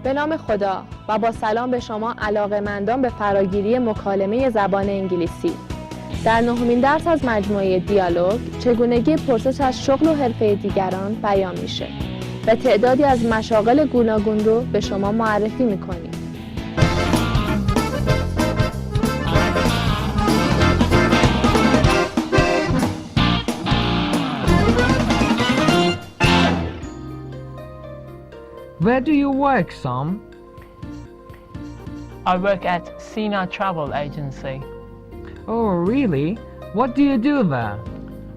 به نام خدا و با سلام به شما علاقه‌مندان به فراگیری مکالمه زبان انگلیسی. در نهمین درس از مجموعه دیالوگ چگونگی پرسش از شغل و حرفه دیگران بیان میشه و تعدادی از مشاغل گوناگون رو به شما معرفی میکنیم. Where do you work, Sam? I work at S1E09 travel agency. Oh, really? What do you do there?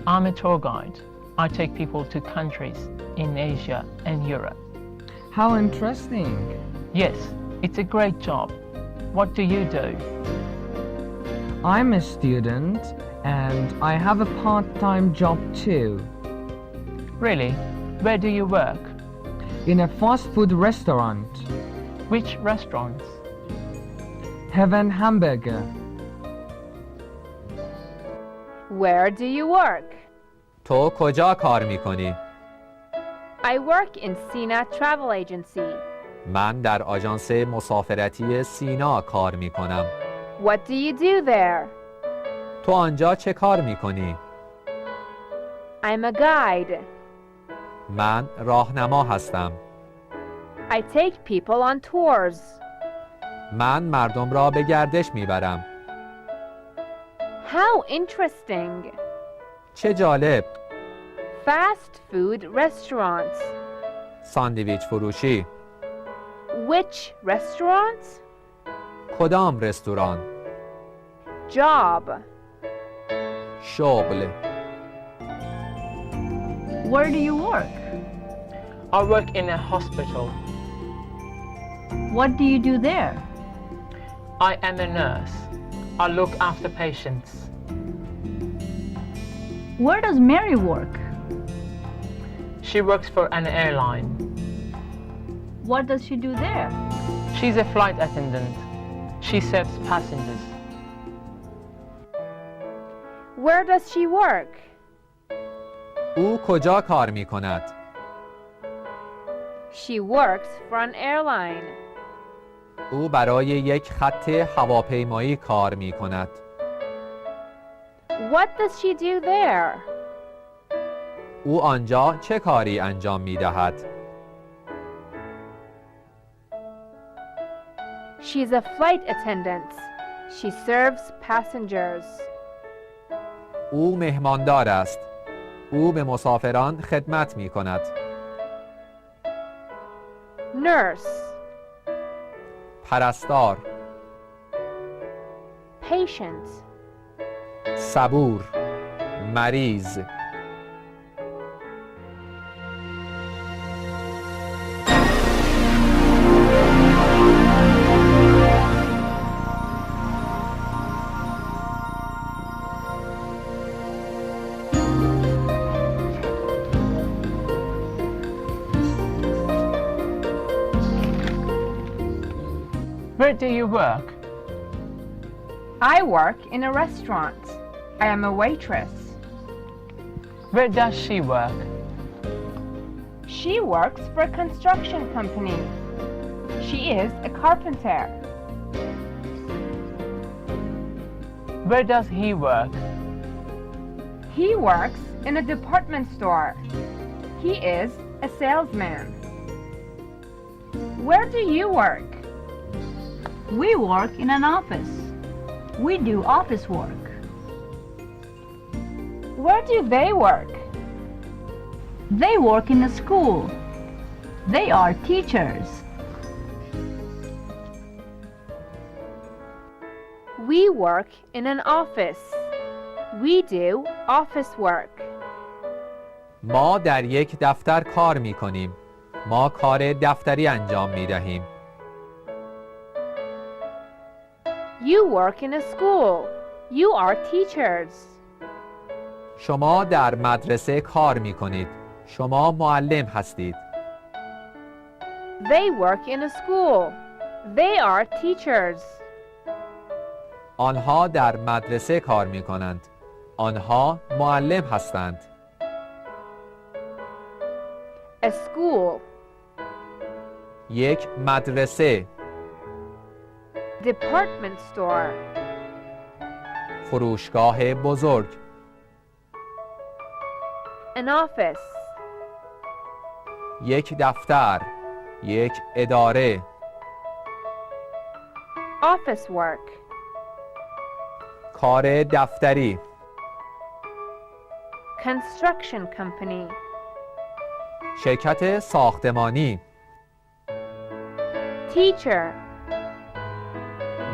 I'm a tour guide. I take people to countries in Asia and Europe. How interesting. Yes, it's a great job. What do you do? I'm a student and I have a part-time job too. Really? Where do you work? In a fast food restaurant. Which restaurants? Heaven Hamburger. Where do you work? تو کجا کار میکنی؟ I work in S1E09 travel agency. من در آژانس مسافرتی سینا کار میکنم. What do you do there? تو آنجا چه کار میکنی؟ I'm a guide. من راهنما هستم. I take people on tours. من مردم را به گردش میبرم. How interesting. چه جالب. Fast food restaurants. ساندویچ فروشی. Which restaurants? کدام رستوران؟ Job. شغل. Where do you work? I work in a hospital. What do you do there? I am a nurse. I look after patients. Where does Mary work? She works for an airline. What does she do there? She's a flight attendant. She serves passengers. Where does she work? او کجا کار میکند؟ She works for an airline. او برای یک خط هواپیمایی کار میکند. What does she do there? او آنجا چه کاری انجام میدهد؟ She's a flight attendant. She serves passengers. او مهماندار است. او به مسافران خدمت می کند. Nurse. پرستار. Patient. صبور. مریض. Where do you work? I work in a restaurant. I am a waitress. Where does she work? She works for a construction company. She is a carpenter. Where does he work? He works in a department store. He is a salesman. Where do you work? We work in an office. We do office work. Where do they work? They work in a school. They are teachers. We work in an office. We do office work. ما در یک دفتر کار می کنیم. ما کار دفتری انجام می دهیم. You work in a school. You are teachers. شما در مدرسه کار می کنید. شما معلم هستید. They work in a school. They are teachers. آنها در مدرسه کار می کنند. آنها معلم هستند. A school. یک مدرسه. Department store. فروشگاه بزرگ. An office. یک دفتر. یک اداره. Office work. کار دفتری. Construction company. شرکت ساختمانی. Teacher.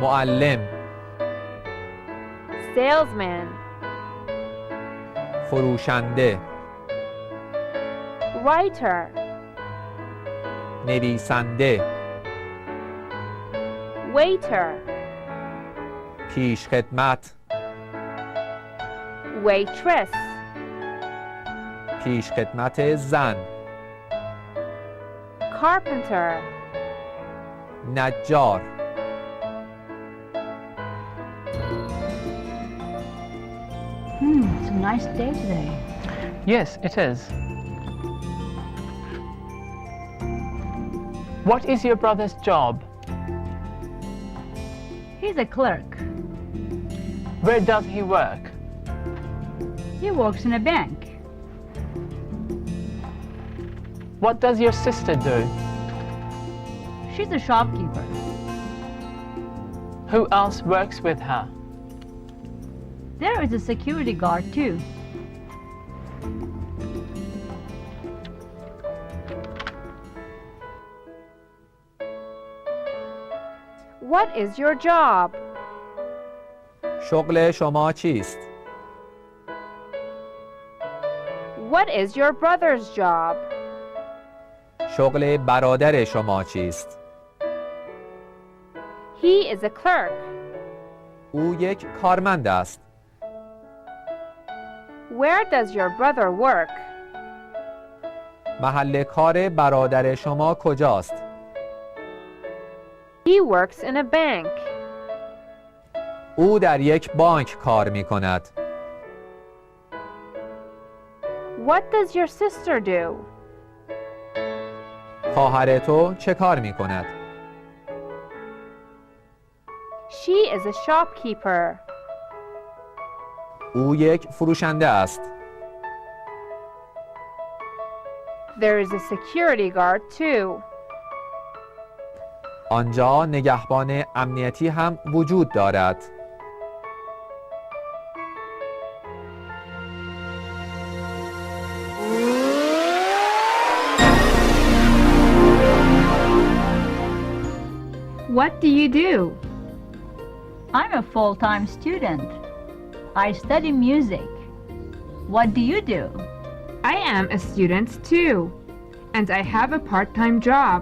معلم. Salesman. فروشنده. Writer. نویسنده. Waiter. پیش خدمت. Waitress. پیش خدمت زن. Carpenter. نجار. It's a nice day today. Yes, it is. What is your brother's job? He's a clerk. Where does he work? He works in a bank. What does your sister do? She's a shopkeeper. Who else works with her? There is a security guard too. What is your job? شغل شما چیست؟ What is your brother's job? شغل برادر شما چیست؟ He is a clerk. او یک کارمند است. Where does your brother work? محل کار برادر شما کجاست؟ He works in a bank. او در یک بانک کار می کند. What does your sister do? خواهر تو چه کار می کند؟ She is a shopkeeper. او یک فروشنده است. There is a security guard too. آنجا نگهبان امنیتی هم وجود دارد. What do you do? I'm a full-time student. I study music. What do you do? I am a student too, and I have a part-time job.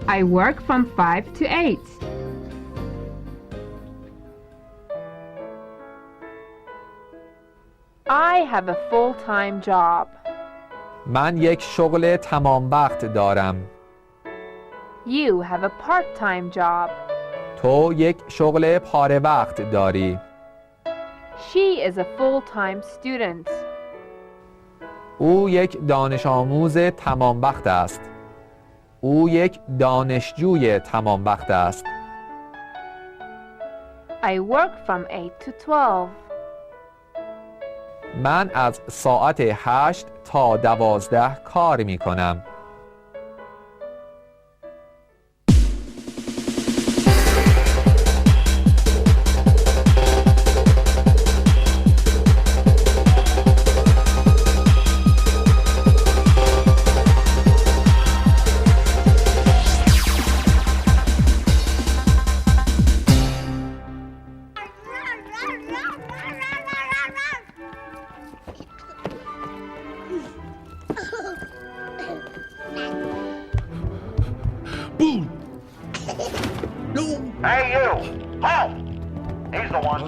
I work from 5 to 8. I have a full-time job. من یک شغل تمام وقت دارم. You have a part-time job. تو یک شغل پاره وقت داری. She is a full-time student. او یک دانش آموز تمام وقت است. او یک دانشجوی تمام وقت است. I work from 8 to 12. من از ساعت 8 تا 12 کار می کنم. Hey, you! Halt! He's the one.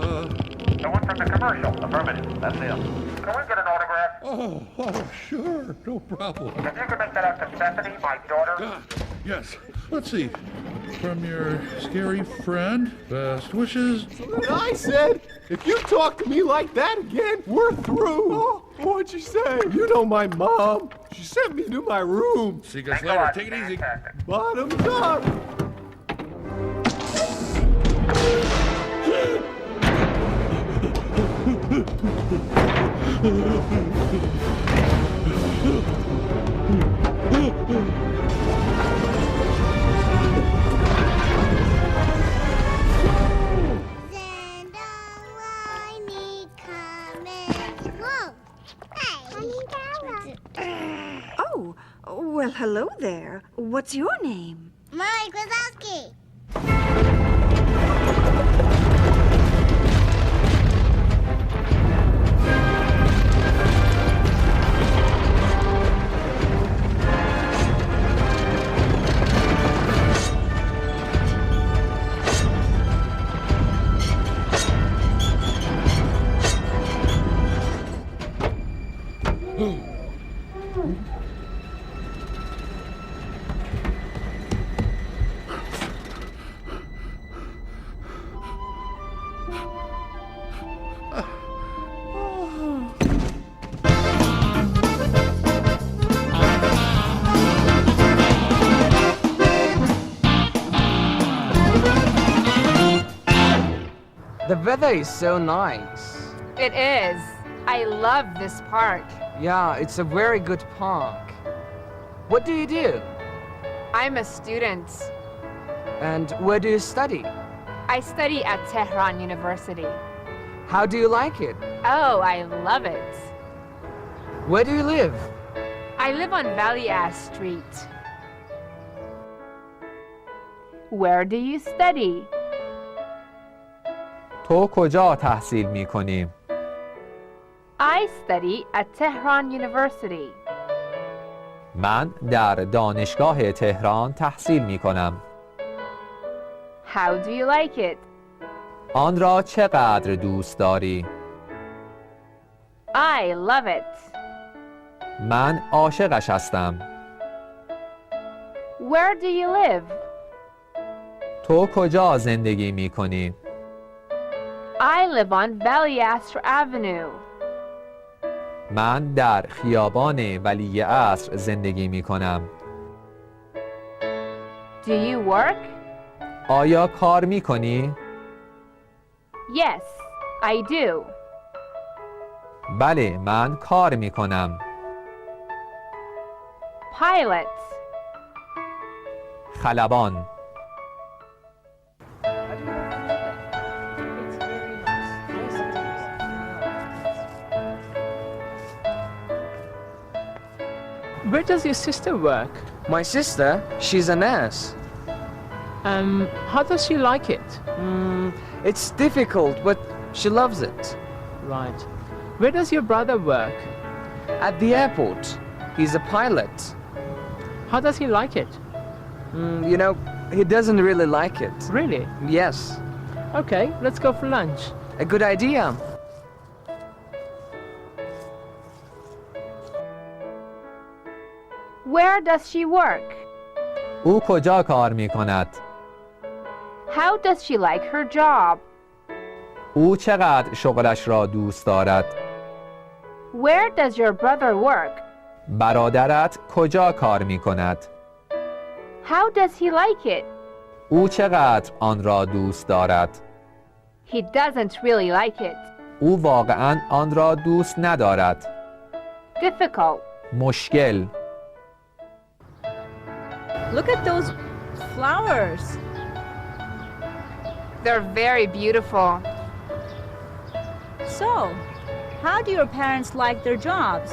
The one from the commercial. Affirmative. That's him. Can we get an autograph? Oh, sure, no problem. If you could make that out to Bethany, my daughter. Yes, let's see. from your scary friend. Best wishes. And I said, if you talk to me like that again, we're through. Oh, what'd you say? You know my mom. She sent me to my room. See you guys later. Take it easy. Bottoms up. Oh, well, hello there. What's your name? Mike Wazowski. The weather is so nice. It is. I love this park. Yeah, it's a very good park. What do you do? I'm a student. And where do you study? I study at Tehran University. How do you like it? Oh, I love it. Where do you live? I live on Valley Ash Street. Where do you study? تو کجا تحصیل می کنی؟ I study at Tehran University. من در دانشگاه تهران تحصیل می کنم. How do you like it? آن را چقدر دوست داری؟ I love it. من عاشقش هستم. Where do you live? تو کجا زندگی می کنی؟ I live on Valley Astor Avenue. من در خیابان ولی عصر زندگی می کنم. Do you work? آیا کار می کنی؟ Yes, I do. بله، من کار می کنم. Pilot. خلبان. Where does your sister work? My sister, she's a nurse. How does she like it? It's difficult, but she loves it. Right. Where does your brother work? At the airport, he's a pilot. How does he like it? You know, he doesn't really like it. Really? Yes. Okay, let's go for lunch. A good idea. Where does she work? او کجا کار می کند؟ How does she like her job? او چقدر شغلش را دوست دارد؟ Where does your brother work? برادرت کجا کار می کند؟ How does he like it? او چقدر آن را دوست دارد؟ He doesn't really like it. او واقعا آن را دوست ندارد. Difficult. مشکل. Look at those flowers. They're very beautiful. So, how do your parents like their jobs?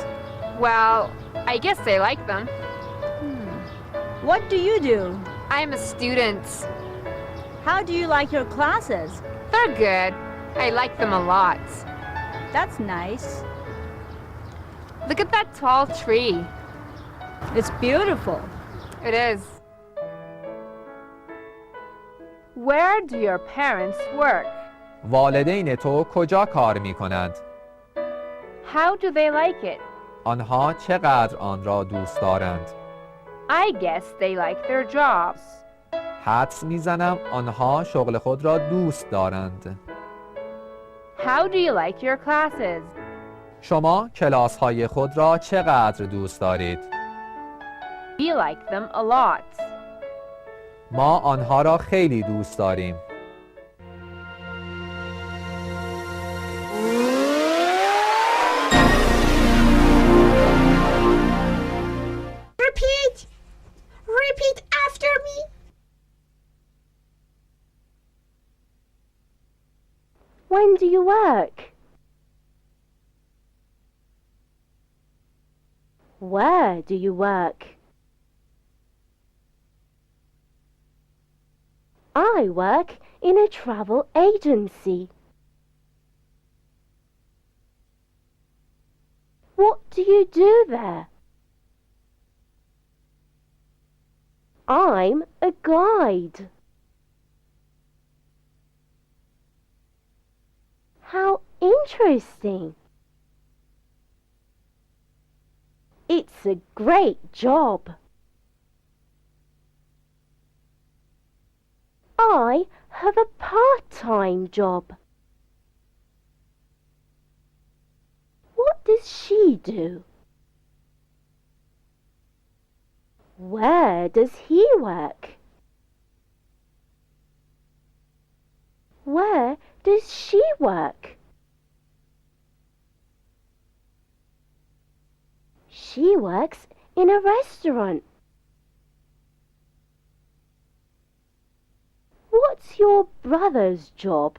Well, I guess they like them. What do you do? I'm a student. How do you like your classes? They're good. I like them a lot. That's nice. Look at that tall tree. It's beautiful. It is. Where do your parents work? والدین تو کجا کار می کنند؟ How do they like it? آنها چقدر آن را دوست دارند؟ I guess they like their jobs. حدس میزنم آنها شغل خود را دوست دارند. How do you like your classes? شما کلاس های خود را چقدر دوست دارید؟ We like them a lot. ما آنها را خیلی دوست داریم. Repeat! Repeat after me! When do you work? Where do you work? I work in a travel agency. What do you do there? I'm a guide. How interesting! It's a great job. I have a part-time job. What does she do? Where does he work? Where does she work? She works in a restaurant. What's your brother's job?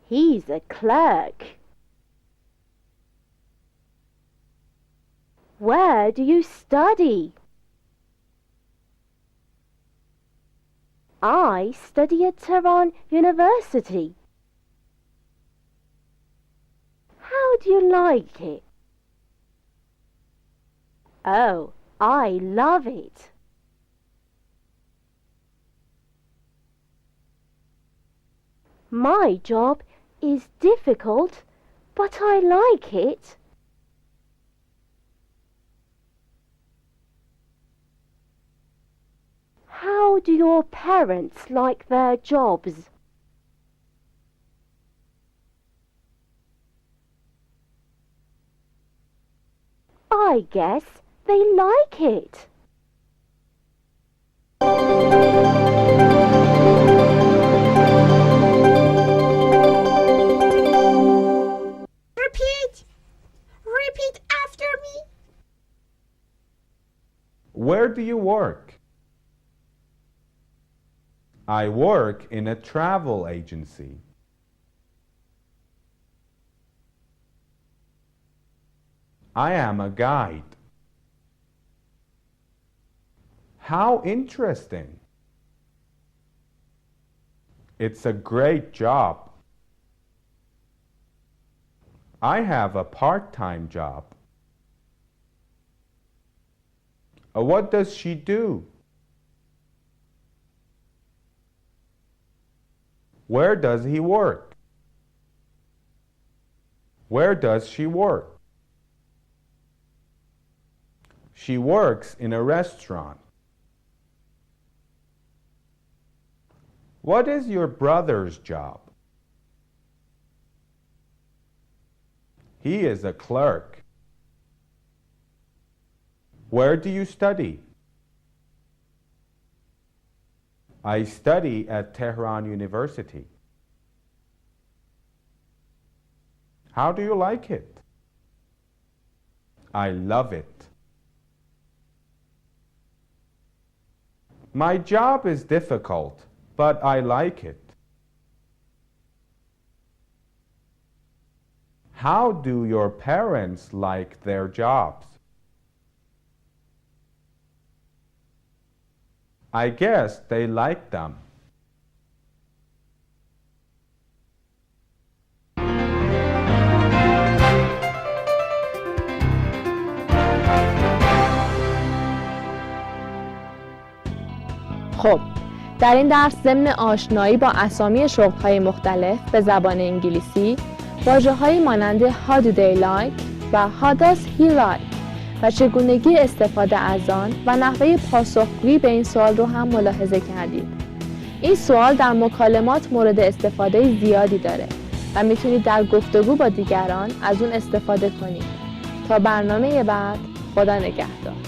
He's a clerk. Where do you study? I study at Tehran University. How do you like it? Oh, I love it. My job is difficult, but I like it. How do your parents like their jobs? I guess they like it. Repeat! Repeat after me! Where do you work? I work in a travel agency. I am a guide. How interesting. It's a great job. I have a part-time job. What does she do? Where does he work? Where does she work? She works in a restaurant. What is your brother's job? He is a clerk. Where do you study? I study at Tehran University. How do you like it? I love it. My job is difficult, but I like it. How do your parents like their jobs? I guess they like them. خب، در این درس ضمن آشنایی با اسامی شغل‌های مختلف به زبان انگلیسی، واژه‌هایی مانند How do they like و How does he like و چگونگی استفاده از آن و نحوه پاسخگویی به این سوال رو هم ملاحظه کردید. این سوال در مکالمات مورد استفاده زیادی داره و میتونید در گفتگو با دیگران از اون استفاده کنید. تا برنامه بعد، خدا نگهدار.